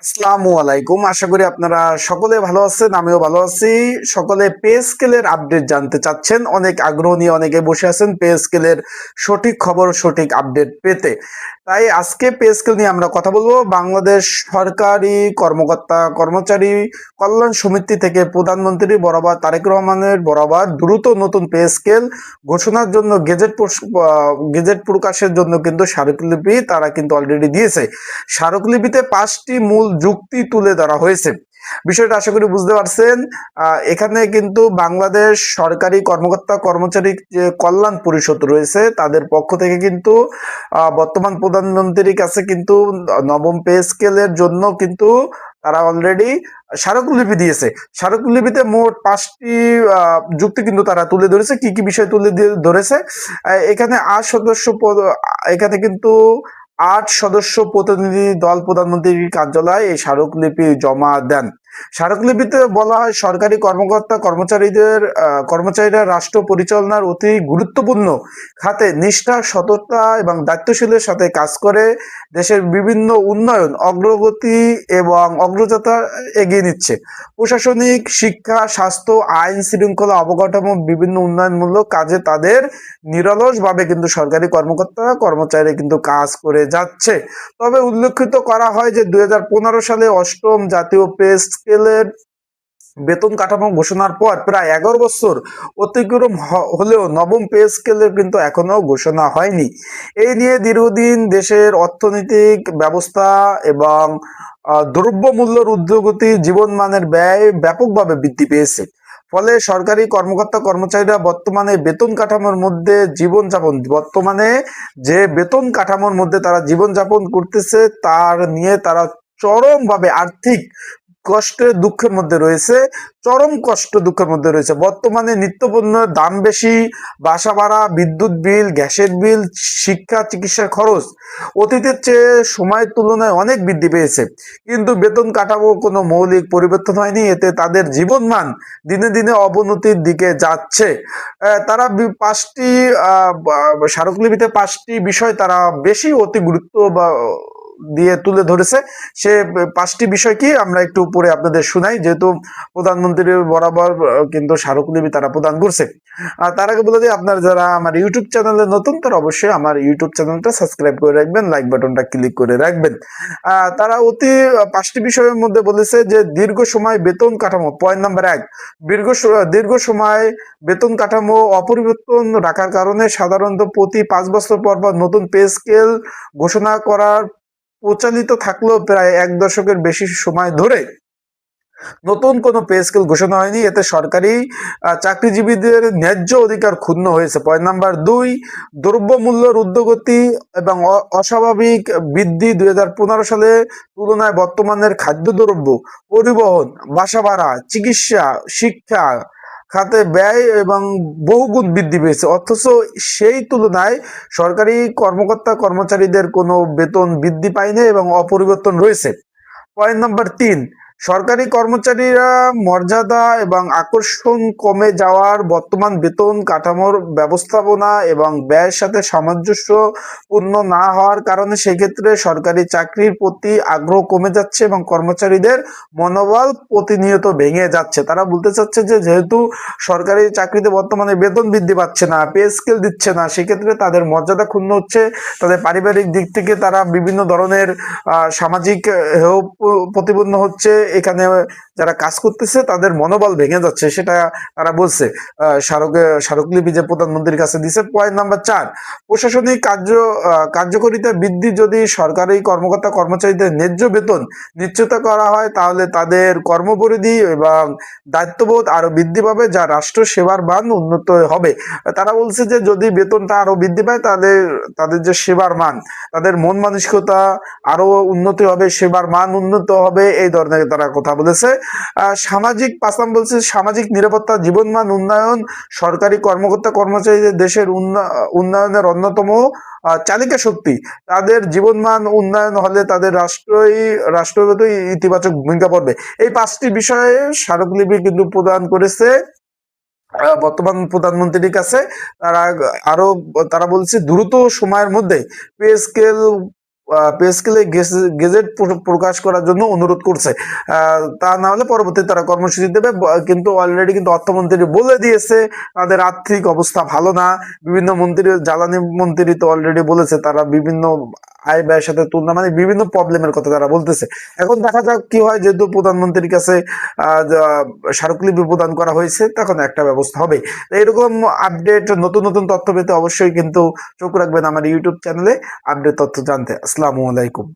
আসসালামু আলাইকুম। আশা করি আপনারা সকলে ভালো আছেন, আমিও ভালো আছি। সকলে পে স্কেলের আপডেট জানতে চাচ্ছেন, অনেক আগ্রহ নিয়ে অনেকে বসে আছেন পে স্কেলের সঠিক খবর, সঠিক আপডেট পেতে। তাই আজকে পে স্কেল নিয়ে আমরা কথা বলবো। বাংলাদেশ সরকারি কর্মকর্তা কর্মচারী কল্যাণ সমিতি থেকে প্রধানমন্ত্রী বরাবর তারেক রহমানের বরাবর দ্রুত নতুন পে স্কেল ঘোষণার জন্য গেজেট প্রকাশের জন্য কিন্তু স্মারকলিপি তারা কিন্তু অলরেডি দিয়েছে। স্মারকলিপিতে 5টি মূল যুক্তি তুলে ধরা হয়েছে। বিষয়টা আশা করি বুঝতে পারছেন। এখানে কিন্তু বাংলাদেশ সরকারি কর্মকর্তা কর্মচারী যে কল্যাণ পরিষদ রয়েছে তাদের পক্ষ থেকে কিন্তু বর্তমান প্রধানমন্ত্রীর কাছে কিন্তু নবম পে স্কেলের জন্য কিন্তু তারা অলরেডি স্মারকলিপি দিয়েছে। স্মারকলিপিতে মোট 5টি যুক্তি কিন্তু তারা তুলে ধরেছে। কি কি বিষয় তুলে ধরেছে? এখানে এখানে কিন্তু 8 সদস্য প্রতিনিধি দল প্রধানমন্ত্রীর কার্যালয়ে এই স্মারকলিপি জমা দেন। স্মারকলিপিতে বলা হয়, সরকারি কর্মচারীরা রাষ্ট্র পরিচালনার অতি গুরুত্বপূর্ণ খাতে নিষ্ঠা, সততা এবং দায়িত্বশীলের সাথে কাজ করে দেশের বিভিন্ন উন্নয়ন, অগ্রগতি এবং অগ্রযাত্রা এগিয়ে নিচ্ছে। প্রশাসনিক, শিক্ষা, স্বাস্থ্য, আইন শৃঙ্খলা, অবকাঠামো বিভিন্ন উন্নয়নমূলক কাজে তাদের নিরলসভাবে কিন্তু সরকারি কর্মচারী কিন্তু কাজ করে যাচ্ছে। তবে উল্লেখিত করা হয় যে 2015 সালে অষ্টম জাতীয় পে স্কেলের বেতন কাঠামো ঘোষণার পর প্রায় 11 বছর অতিক্রম হলেও নবম পে স্কেলের কিন্তু এখনো ঘোষণা হয়নি। এই নিয়ে দীর্ঘদিন দেশের অর্থনৈতিক ব্যবস্থা এবং দ্রব্যমূল্যের ঊর্ধ্বগতি, জীবনমানের ব্যয় ব্যাপকভাবে বৃদ্ধি পেয়েছে। ফলে সরকারি কর্মচারীরা বর্তমানে যে বেতন কাঠামোর মধ্যে তারা জীবনযাপন করতেছে তার নিয়ে তারা চরমভাবে আর্থিক চরম কষ্ট দুঃখের মধ্যে রয়েছে। বর্তমানে নিত্যপণ্যের দাম বেশি, বাসা ভাড়া, বিদ্যুৎ বিল, গ্যাসের বিল, শিক্ষা, চিকিৎসার খরচ অতীতের চেয়ে সময়ের তুলনায় অনেক বৃদ্ধি পেয়েছে। কিন্তু বেতন কাঠামো কোনো মৌলিক পরিবর্তন হয়নি। এতে তাদের জীবনমান দিনে দিনে অবনতির দিকে যাচ্ছে। তারা 5টি স্মারকলিপিতে 5টি বিষয় তারা বেশি অতি গুরুত্ব দিয়ে তুলে ধরেছে। সে 5টি বিষয় কি আমরা একটু পরে আপনাদের শোনাই, যেহেতু প্রধানমন্ত্রীর বরাবর কিন্তু স্মারকলিপি তারা প্রদান করছে। তার আগে বলে দিই, আপনারা যারা আমার ইউটিউব চ্যানেলে নতুন তারা অবশ্যই আমার ইউটিউব চ্যানেলটা সাবস্ক্রাইব করে রাখবেন, লাইক বাটনটা ক্লিক করে রাখবেন। তারা 5টি বিষয়ের মধ্যে বলেছে যে দীর্ঘ সময় বেতন কাঠামো। পয়েন্ট নাম্বার 1, দীর্ঘ সময় বেতন কাঠামো অপরিবর্তন রাখার কারণে সাধারণত প্রতি 5 বছর পর পর নতুন পে স্কেল ঘোষণা করার প্রচলিত থাকলেও প্রায় 1 দশকের বেশি সময় ধরে নতুন কোনো পে স্কেল ঘোষণা হয়নি। এতে সরকারি চাকরিজীবীদের ন্যায্য অধিকার ক্ষুণ্ণ হয়েছে। পয়েন্ট নাম্বার 2, দ্রব্যমূল্যের ঊর্ধ্বগতি এবং অস্বাভাবিক বৃদ্ধি। 2015 সালে তুলনায় বর্তমানের খাদ্যদ্রব্য, পরিবহন, বাসা ভাড়া, চিকিৎসা, শিক্ষা খাতে ব্যয় এবং বহুগুণ বৃদ্ধি পেয়েছে। অথচ সেই তুলনায় সরকারি কর্মচারীদের কোনো বেতন বৃদ্ধি পায়নি এবং অপরিবর্তন রয়েছে। পয়েন্ট নাম্বার 3, সরকারি কর্মচারীরা মর্যাদা এবং আকর্ষণ কমে যাওয়ার বর্তমান বেতন কাঠামোর ব্যবস্থাপনা এবং ব্যয়ের সাথে সামঞ্জস্যপূর্ণ না হওয়ার কারণে সেক্ষেত্রে সরকারি চাকরির প্রতি আগ্রহ কমে যাচ্ছে এবং কর্মচারীদের মনোবল প্রতিনিয়ত ভেঙে যাচ্ছে। তারা বলতে চাচ্ছে যে যেহেতু সরকারি চাকরিতে বর্তমানে বেতন বৃদ্ধি পাচ্ছে না, পে স্কেল দিচ্ছে না, সেক্ষেত্রে তাদের মর্যাদা ক্ষুণ্ণ হচ্ছে। তাদের পারিবারিক দিক থেকে তারা বিভিন্ন ধরনের সামাজিক প্রতিপন্ন হচ্ছে। এখানে যারা কাজ করতেছে তাদের মনোবল ভেঙে যাচ্ছে, সেটা তারা বলছে স্মারকলিপি যে প্রধানমন্ত্রীর কাছে দিছে। পয়েন্ট নাম্বার 4, প্রশাসনিক কার্যকারিতা বৃদ্ধি। যদি সরকারি কর্মচারীদের ন্যায্য বেতন নিশ্চিত করা হয় তাহলে তাদের কর্মপরিধি এবং দায়িত্ববোধ আরো বৃদ্ধি পাবে, যা রাষ্ট্র সেবার মান উন্নত হবে। তারা বলছে যে যদি বেতনটা আরো বৃদ্ধি পায় তাহলে তাদের যে সেবার মান, তাদের মন মানসিকতা আরো উন্নতি হবে, সেবার মান উন্নত হবে, এই ধরনের তারা কথা বলেছে। সামাজিক 5 নাম্বার বলছে সামাজিক নিরাপত্তা, জীবনমান উন্নয়ন। সরকারি কর্মচারীদের দেশের উন্নয়নের অন্যতম চালিকা শক্তি। তাদের জীবনমান উন্নয়ন হলে তাদের রাষ্ট্রগত ইতিবাচক ভূমিকা পড়বে। এই 5টি বিষয়ে স্মারকলিপি কিন্তু প্রদান করেছে বর্তমান প্রধানমন্ত্রীর কাছে। তারা বলছে দ্রুত সময়ের মধ্যে পে স্কেল পে স্কেলে গেজেট প্রকাশ করার জন্য অনুরোধ করছে। তা না হলে পরবর্তী তারা কর্মসূচি দেবে। কিন্তু অলরেডি কিন্তু অর্থমন্ত্রী বলে দিয়েছে তাদের আর্থিক অবস্থা ভালো না। বিভিন্ন মন্ত্রী, জ্বালানি মন্ত্রী তো অলরেডি বলেছে তারা বিভিন্ন আয় ব্যয়ের সাথে তুলনা, মানে বিভিন্ন প্রবলেমের কথা তারা বলতেছে। এখন দেখা যাক কি হয়, যেহেতু প্রধানমন্ত্রীর কাছে স্মারকলিপি প্রদান করা হয়েছে, তখন একটা ব্যবস্থা হবে। এরকম আপডেট, নতুন নতুন তথ্য পেতে অবশ্যই কিন্তু চোখ রাখবেন আমার ইউটিউব চ্যানেলে আপডেট তথ্য জানতে। আসসালামু আলাইকুম।